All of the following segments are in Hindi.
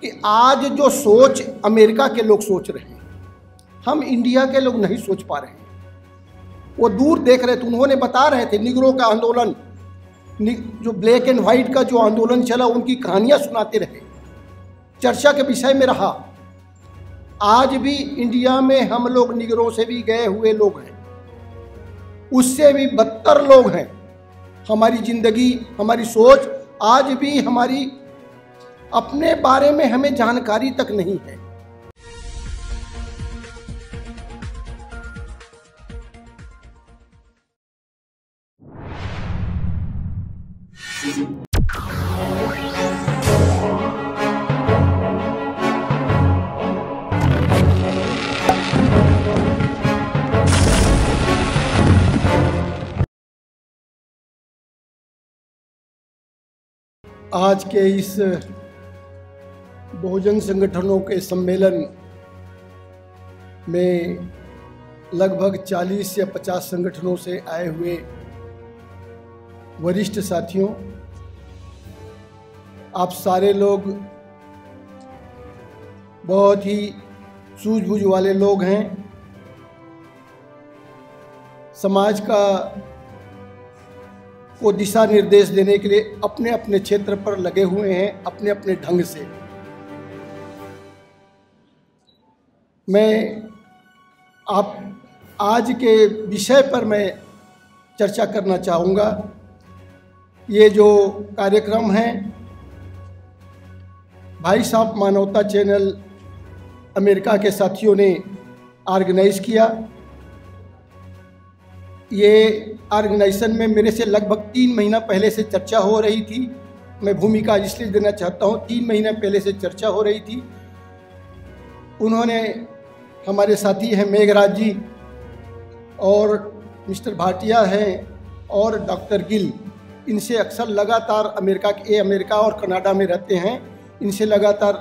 कि आज जो सोच अमेरिका के लोग सोच रहे हैं, हम इंडिया के लोग नहीं सोच पा रहे हैं। वो दूर देख रहे थे, उन्होंने बता रहे थे निगरों का आंदोलन, जो ब्लैक एंड व्हाइट का जो आंदोलन चला, उनकी कहानियां सुनाते रहे, चर्चा के विषय में रहा। आज भी इंडिया में हम लोग निगरों से भी गए हुए लोग हैं, उससे भी बदतर लोग हैं। हमारी जिंदगी, हमारी सोच आज भी हमारी अपने बारे में हमें जानकारी तक नहीं है। आज के इस बहुजन संगठनों के सम्मेलन में लगभग 40 या 50 संगठनों से आए हुए वरिष्ठ साथियों, आप सारे लोग बहुत ही सूझबूझ वाले लोग हैं। समाज को दिशा निर्देश देने के लिए अपने अपने क्षेत्र पर लगे हुए हैं, अपने अपने ढंग से। मैं आज के विषय पर मैं चर्चा करना चाहूँगा। ये जो कार्यक्रम है, भाई साहब मानवता चैनल अमेरिका के साथियों ने ऑर्गेनाइज किया। ये ऑर्गेनाइजेशन में मेरे से लगभग 3 महीना पहले से चर्चा हो रही थी। मैं भूमिका इसलिए देना चाहता हूँ, 3 महीने पहले से चर्चा हो रही थी। उन्होंने, हमारे साथी हैं मेघराज जी और मिस्टर भाटिया हैं और डॉक्टर गिल, इनसे अक्सर लगातार अमेरिका और कनाडा में रहते हैं, इनसे लगातार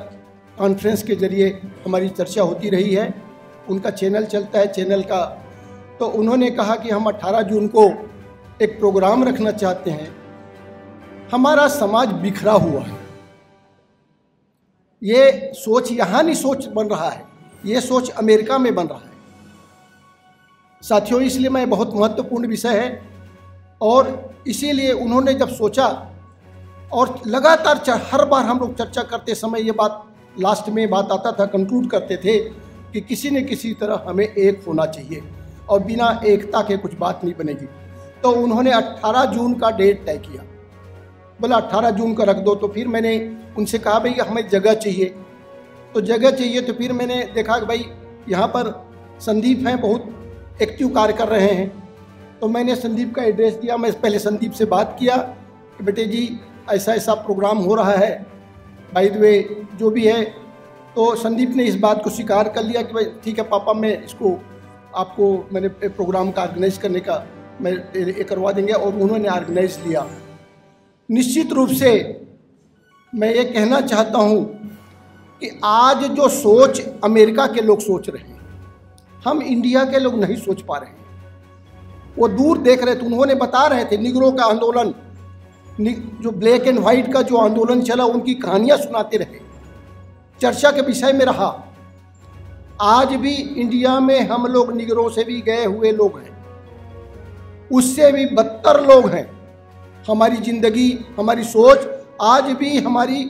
कॉन्फ्रेंस के जरिए हमारी चर्चा होती रही है। उनका चैनल चलता है, चैनल का। तो उन्होंने कहा कि हम 18 जून को एक प्रोग्राम रखना चाहते हैं। हमारा समाज बिखरा हुआ है, ये सोच यहाँ नहीं सोच बन रहा है, ये सोच अमेरिका में बन रहा है साथियों। इसलिए मैं बहुत महत्वपूर्ण विषय है और इसीलिए उन्होंने जब सोचा, और लगातार हर बार हम लोग चर्चा करते समय ये बात लास्ट में बात आता था, कंक्लूड करते थे कि किसी न किसी तरह हमें एक होना चाहिए और बिना एकता के कुछ बात नहीं बनेगी। तो उन्होंने 18 जून का डेट तय किया, बोला 18 जून का रख दो। तो फिर मैंने उनसे कहा भाई हमें जगह चाहिए, तो जगह चाहिए। तो फिर मैंने देखा कि भाई यहाँ पर संदीप हैं, बहुत एक्टिव कार्य कर रहे हैं। तो मैंने संदीप का एड्रेस दिया। मैं पहले संदीप से बात किया कि बेटे जी ऐसा ऐसा प्रोग्राम हो रहा है, बाय द वे जो भी है। तो संदीप ने इस बात को स्वीकार कर लिया कि भाई ठीक है पापा, मैं इसको आपको मैंने प्रोग्राम का ऑर्गेनाइज करने का मैं करवा देंगे, और उन्होंने ऑर्गेनाइज लिया। निश्चित रूप से मैं ये कहना चाहता हूँ कि आज जो सोच अमेरिका के लोग सोच रहे हैं, हम इंडिया के लोग नहीं सोच पा रहे हैं। वो दूर देख रहे थे, उन्होंने बता रहे थे निगरों का आंदोलन, जो ब्लैक एंड व्हाइट का जो आंदोलन चला, उनकी कहानियां सुनाते रहे, चर्चा के विषय में रहा। आज भी इंडिया में हम लोग निगरों से भी गए हुए लोग हैं, उससे भी बदतर लोग हैं। हमारी जिंदगी, हमारी सोच आज भी हमारी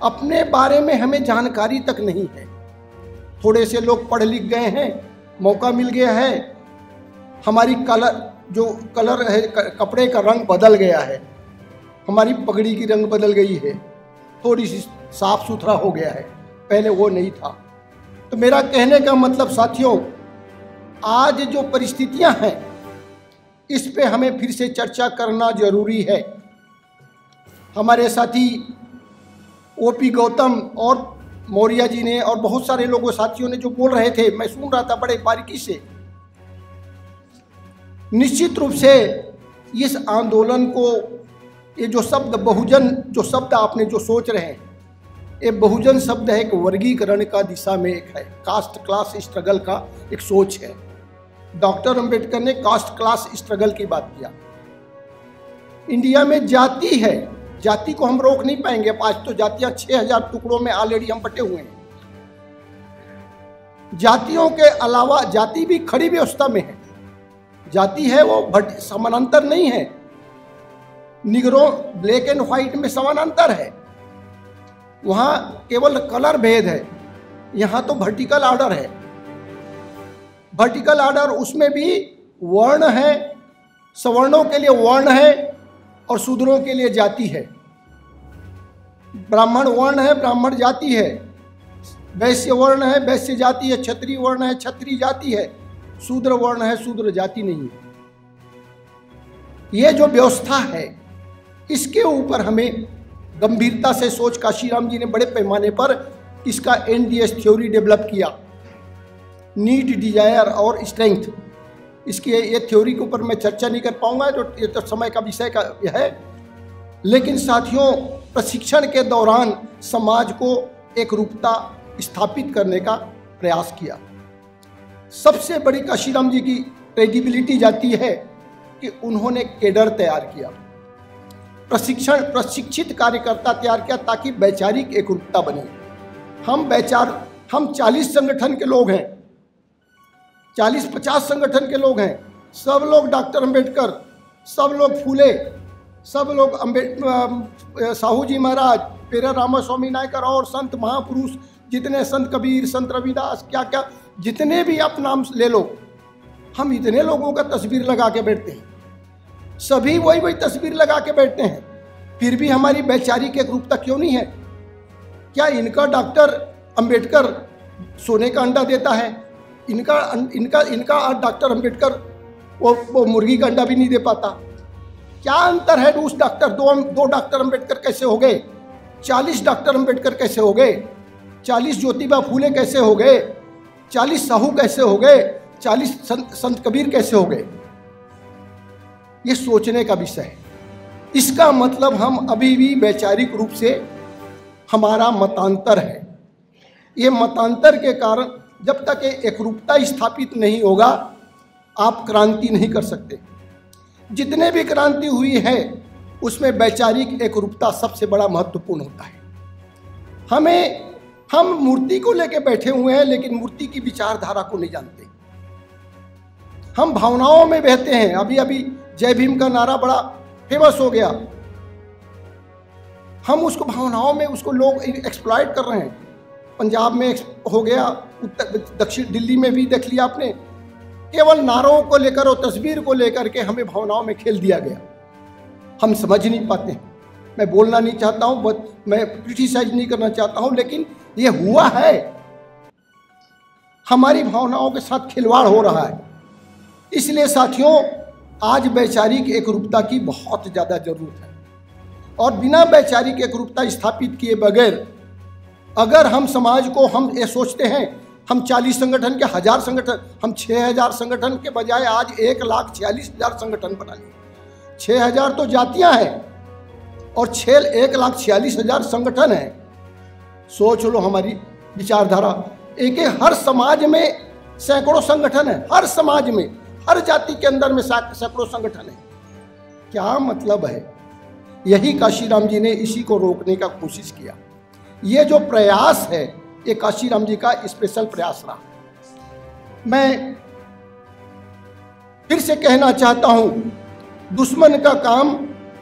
अपने बारे में हमें जानकारी तक नहीं है। थोड़े से लोग पढ़ लिख गए हैं, मौका मिल गया है, हमारी कलर है, कपड़े का रंग बदल गया है, हमारी पगड़ी की रंग बदल गई है, थोड़ी सी साफ सुथरा हो गया है, पहले वो नहीं था। तो मेरा कहने का मतलब साथियों, आज जो परिस्थितियां हैं इस पे हमें फिर से चर्चा करना जरूरी है। हमारे साथी ओपी गौतम और मौर्य जी ने और बहुत सारे लोगों साथियों ने जो बोल रहे थे, मैं सुन रहा था बड़े बारीकी से। निश्चित रूप से इस आंदोलन को, ये जो शब्द बहुजन, जो शब्द आपने जो सोच रहे हैं, ये बहुजन शब्द है, एक वर्गीकरण का दिशा में एक है, कास्ट क्लास स्ट्रगल का एक सोच है। डॉक्टर अंबेडकर ने कास्ट क्लास स्ट्रगल की बात किया। इंडिया में जाति है, जाति को हम रोक नहीं पाएंगे। आज तो जातियां 6000 टुकड़ों में ऑलरेडी हम बटे हुए हैं। जातियों के अलावा जाति भी खड़ी व्यवस्था में है। जाति है वो समानांतर नहीं है। निगरों ब्लैक एंड व्हाइट में समानांतर है, वहां केवल कलर भेद है। यहां तो वर्टिकल ऑर्डर है। वर्टिकल ऑर्डर उसमें भी वर्ण है, सवर्णों के लिए वर्ण है और शूद्रों के लिए जाति है। ब्राह्मण वर्ण है, ब्राह्मण जाति है। वैश्य वर्ण है, वैश्य जाति है। क्षत्रिय वर्ण है, क्षत्रिय जाति है। शूद्र वर्ण है, शूद्र जाति नहीं है। यह जो व्यवस्था है इसके ऊपर हमें गंभीरता से सोच काशीराम जी ने बड़े पैमाने पर इसका एनडीएस थ्योरी डेवलप किया, नीड, डिजायर और स्ट्रेंथ। इसकी ये थ्योरी के ऊपर मैं चर्चा नहीं कर पाऊंगा, ये तो समय का विषय का है। लेकिन साथियों, प्रशिक्षण के दौरान समाज को एक रूपता स्थापित करने का प्रयास किया। सबसे बड़ी काशीराम जी की क्रेडिबिलिटी जाती है कि उन्होंने केडर तैयार किया, प्रशिक्षित कार्यकर्ता तैयार किया ताकि वैचारिक एकरूपता बने। हम 40 संगठन के लोग हैं, 40-50 संगठन के लोग हैं। सब लोग डॉक्टर अंबेडकर, सब लोग फूले, सब लोग साहू जी महाराज, पेरा रामास्वामी नायकर और संत महापुरुष जितने, संत कबीर, संत रविदास, क्या क्या जितने भी आप नाम ले लो, हम इतने लोगों का तस्वीर लगा के बैठते हैं। सभी वही तस्वीर लगा के बैठते हैं। फिर भी हमारी वैचारिक एकरूपता क्यों नहीं है? क्या इनका डॉक्टर अंबेडकर सोने का अंडा देता है? इनका डॉक्टर अंबेडकर वो मुर्गी का अंडा भी नहीं दे पाता। क्या अंतर है? उस डॉक्टर दो डॉक्टर अंबेडकर कैसे हो गए? 40 डॉक्टर अंबेडकर कैसे हो गए? 40 ज्योतिबा फूले कैसे हो गए? 40 साहू कैसे हो गए? 40 संत कबीर कैसे हो गए? ये सोचने का विषय है। इसका मतलब हम अभी भी वैचारिक रूप से हमारा मतांतर है। ये मतांतर के कारण जब तक एकरूपता स्थापित नहीं होगा, आप क्रांति नहीं कर सकते। जितने भी क्रांति हुई है उसमें वैचारिक एकरूपता सबसे बड़ा महत्वपूर्ण होता है। हम मूर्ति को लेकर बैठे हुए हैं, लेकिन मूर्ति की विचारधारा को नहीं जानते। हम भावनाओं में बहते हैं। अभी जय भीम का नारा बड़ा फेमस हो गया। हम उसको भावनाओं में, उसको लोग एक्सप्लॉइट कर रहे हैं। पंजाब में हो गया, दक्षिण दिल्ली में भी देख लिया आपने। केवल नारों को लेकर और तस्वीर को लेकर के हमें भावनाओं में खेल दिया गया। हम समझ नहीं पाते हैं। मैं बोलना नहीं चाहता हूं, मैं क्रिटिसाइज नहीं करना चाहता हूं, लेकिन ये हुआ है। हमारी भावनाओं के साथ खिलवाड़ हो रहा है। इसलिए साथियों, आज वैचारिक एकरूपता की बहुत ज़्यादा जरूरत है। और बिना वैचारिक एकरूपता स्थापित किए बगैर अगर हम समाज को, हम ये सोचते हैं हम 40 संगठन के 1000 संगठन, हम 6000 संगठन के बजाय आज 1,46,000 संगठन बना लिए। 6000 तो जातियां हैं और 1,46,000 संगठन हैं। सोच लो हमारी विचारधारा। हर समाज में सैकड़ों संगठन है, हर समाज में, हर जाति के अंदर में सैकड़ों संगठन है। क्या मतलब है? यही काशीराम जी ने इसी को रोकने का कोशिश किया। ये जो प्रयास है, ये काशीराम जी का स्पेशल प्रयास रहा। मैं फिर से कहना चाहता हूं, दुश्मन का काम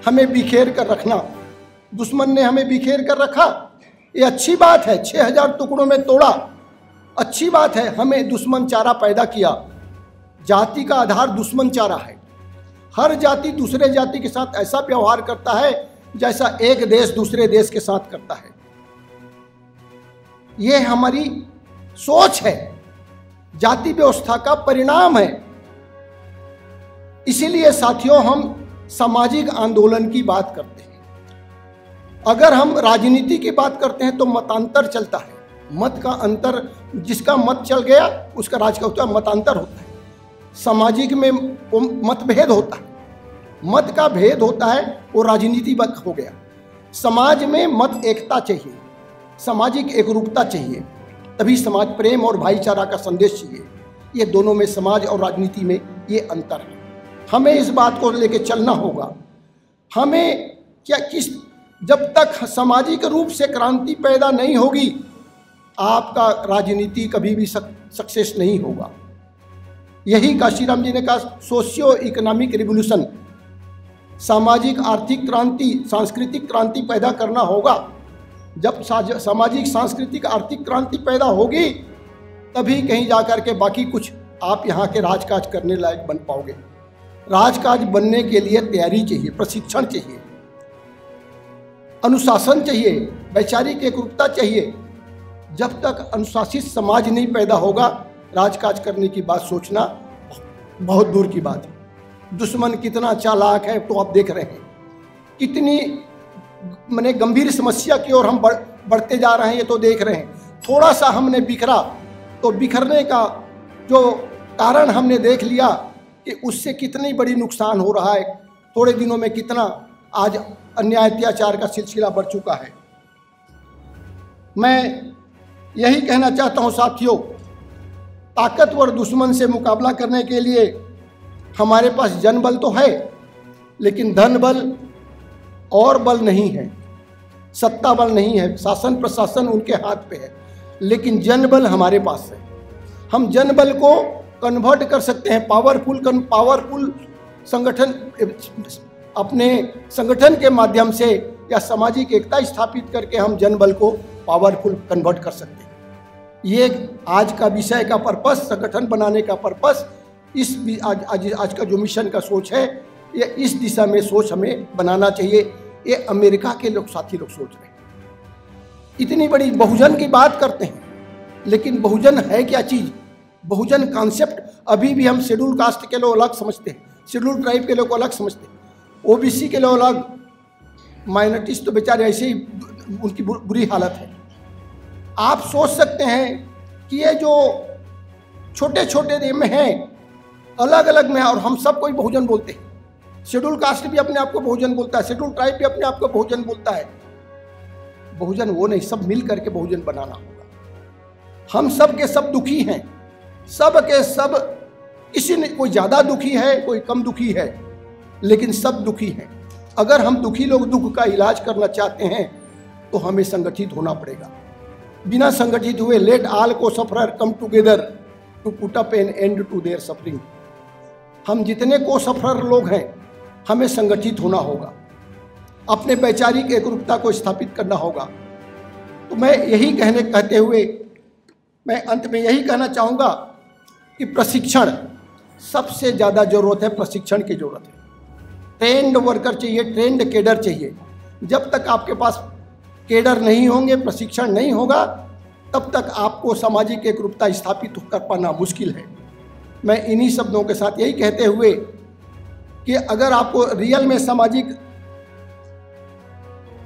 हमें बिखेर कर रखना। दुश्मन ने हमें बिखेर कर रखा, ये अच्छी बात है। 6000 टुकड़ों में तोड़ा, अच्छी बात है। हमें दुश्मन चारा पैदा किया। जाति का आधार दुश्मन चारा है। हर जाति दूसरे जाति के साथ ऐसा व्यवहार करता है जैसा एक देश दूसरे देश के साथ करता है। यह हमारी सोच है, जाति व्यवस्था का परिणाम है। इसीलिए साथियों, हम सामाजिक आंदोलन की बात करते हैं। अगर हम राजनीति की बात करते हैं तो मतांतर चलता है। मत का अंतर, जिसका मत चल गया उसका राज का होता है, मतांतर होता है। सामाजिक में मतभेद होता है, मत का भेद होता है, वो राजनीति हो गया। समाज में मत एकता चाहिए, सामाजिक एकरूपता चाहिए, तभी समाज प्रेम और भाईचारा का संदेश चाहिए। ये दोनों में, समाज और राजनीति में ये अंतर है। हमें इस बात को लेकर चलना होगा। हमें किस जब तक सामाजिक रूप से क्रांति पैदा नहीं होगी, आपका राजनीति कभी भी सक्सेस नहीं होगा। यही काशीराम जी ने कहा, सोशियो इकोनॉमिक रिवोल्यूशन, सामाजिक आर्थिक क्रांति, सांस्कृतिक क्रांति पैदा करना होगा। जब सामाजिक सांस्कृतिक आर्थिक क्रांति पैदा होगी, तभी कहीं जाकर के बाकी कुछ आप यहाँ के राजकाज करने लायक बन पाओगे। राजकाज बनने के लिए तैयारी चाहिए, प्रशिक्षण चाहिए, अनुशासन चाहिए, वैचारिक एकरूपता चाहिए। जब तक अनुशासित समाज नहीं पैदा होगा, राजकाज करने की बात सोचना बहुत दूर की बात है। दुश्मन कितना चालाक है तो आप देख रहे हैं, कितनी माने गंभीर समस्या की ओर हम बढ़ते जा रहे हैं, ये तो देख रहे हैं। थोड़ा सा हमने बिखरा तो बिखरने का जो कारण हमने देख लिया कि उससे कितनी बड़ी नुकसान हो रहा है। थोड़े दिनों में कितना आज अन्याय अत्याचार का सिलसिला बढ़ चुका है। मैं यही कहना चाहता हूं साथियों, ताकतवर दुश्मन से मुकाबला करने के लिए हमारे पास जनबल तो है, लेकिन धन बल और बल नहीं है, सत्ता बल नहीं है, शासन प्रशासन उनके हाथ पे है, लेकिन जनबल हमारे पास है। हम जनबल को कन्वर्ट कर सकते हैं, पावरफुल संगठन, अपने संगठन के माध्यम से या सामाजिक एकता स्थापित करके हम जनबल को पावरफुल कन्वर्ट कर सकते हैं। ये आज का विषय का पर्पस, संगठन बनाने का पर्पस, आज का जो मिशन का सोच है, ये इस दिशा में सोच हमें बनाना चाहिए। ये अमेरिका के लोग साथी लोग सोच रहे हैं, इतनी बड़ी बहुजन की बात करते हैं, लेकिन बहुजन है क्या चीज़? बहुजन कॉन्सेप्ट अभी भी हम शेड्यूल कास्ट के लोग अलग समझते हैं, शेड्यूल ट्राइब के लोग अलग समझते हैं, ओबीसी के लोग अलग, माइनॉरिटीज तो बेचारे ऐसे ही उनकी बुरी हालत है। आप सोच सकते हैं कि ये जो छोटे छोटे में हैं, अलग अलग में, और हम सब कोई बहुजन बोलते हैं। शेड्यूल कास्ट भी अपने आप को बहुजन बोलता है, शेड्यूल ट्राइब भी अपने आप को बहुजन बोलता है। बहुजन वो नहीं, सब मिल करके बहुजन बनाना होगा। हम सब के सब दुखी हैं, सब के सब, किसी ने, कोई ज़्यादा दुखी है, कोई कम दुखी है, लेकिन सब दुखी हैं। अगर हम दुखी लोग दुख का इलाज करना चाहते हैं तो हमें संगठित होना पड़ेगा। बिना संगठित हुए लेट ऑल को sufferer come together to put up an end to their suffering. हम जितने को सफरर लोग हैं, हमें संगठित होना होगा, अपने वैचारिक एकरूपता को स्थापित करना होगा। तो मैं यही कहते हुए मैं अंत में यही कहना चाहूँगा कि प्रशिक्षण, सबसे ज़्यादा ज़रूरत है, प्रशिक्षण की ज़रूरत है। ट्रेंड वर्कर चाहिए, ट्रेंड केडर चाहिए। जब तक आपके पास केडर नहीं होंगे, प्रशिक्षण नहीं होगा, तब तक आपको सामाजिक एकरूपता स्थापित कर पाना मुश्किल है। मैं इन्हीं शब्दों के साथ यही कहते हुए कि अगर आपको रियल में सामाजिक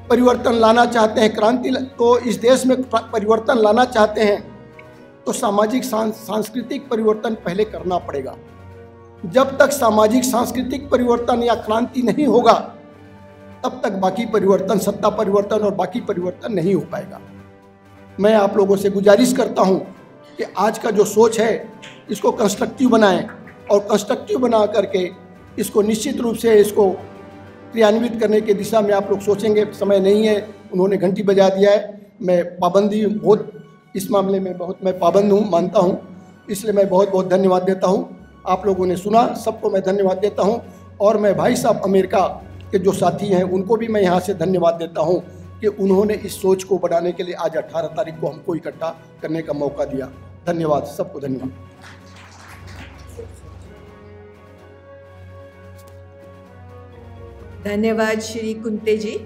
परिवर्तन लाना चाहते हैं, क्रांति, तो इस देश में परिवर्तन लाना चाहते हैं, तो सामाजिक सांस्कृतिक परिवर्तन पहले करना पड़ेगा। जब तक सामाजिक सांस्कृतिक परिवर्तन या क्रांति नहीं होगा, तब तक बाकी परिवर्तन, सत्ता परिवर्तन और बाकी परिवर्तन नहीं हो पाएगा। मैं आप लोगों से गुजारिश करता हूं कि आज का जो सोच है, इसको कंस्ट्रक्टिव बनाएं, और कंस्ट्रक्टिव बना करके इसको निश्चित रूप से इसको क्रियान्वित करने की दिशा में आप लोग सोचेंगे। समय नहीं है, उन्होंने घंटी बजा दिया है। मैं पाबंदी बहुत, इस मामले में बहुत मैं पाबंद हूँ, मानता हूँ, इसलिए मैं बहुत बहुत धन्यवाद देता हूँ। आप लोगों ने सुना, सबको मैं धन्यवाद देता हूँ। और मैं भाई साहब अमेरिका के जो साथी हैं, उनको भी मैं यहाँ से धन्यवाद देता हूँ कि उन्होंने इस सोच को बढ़ाने के लिए आज 18 तारीख को हमको इकट्ठा करने का मौका दिया। धन्यवाद, सबको धन्यवाद। धन्यवाद श्री कुंते जी।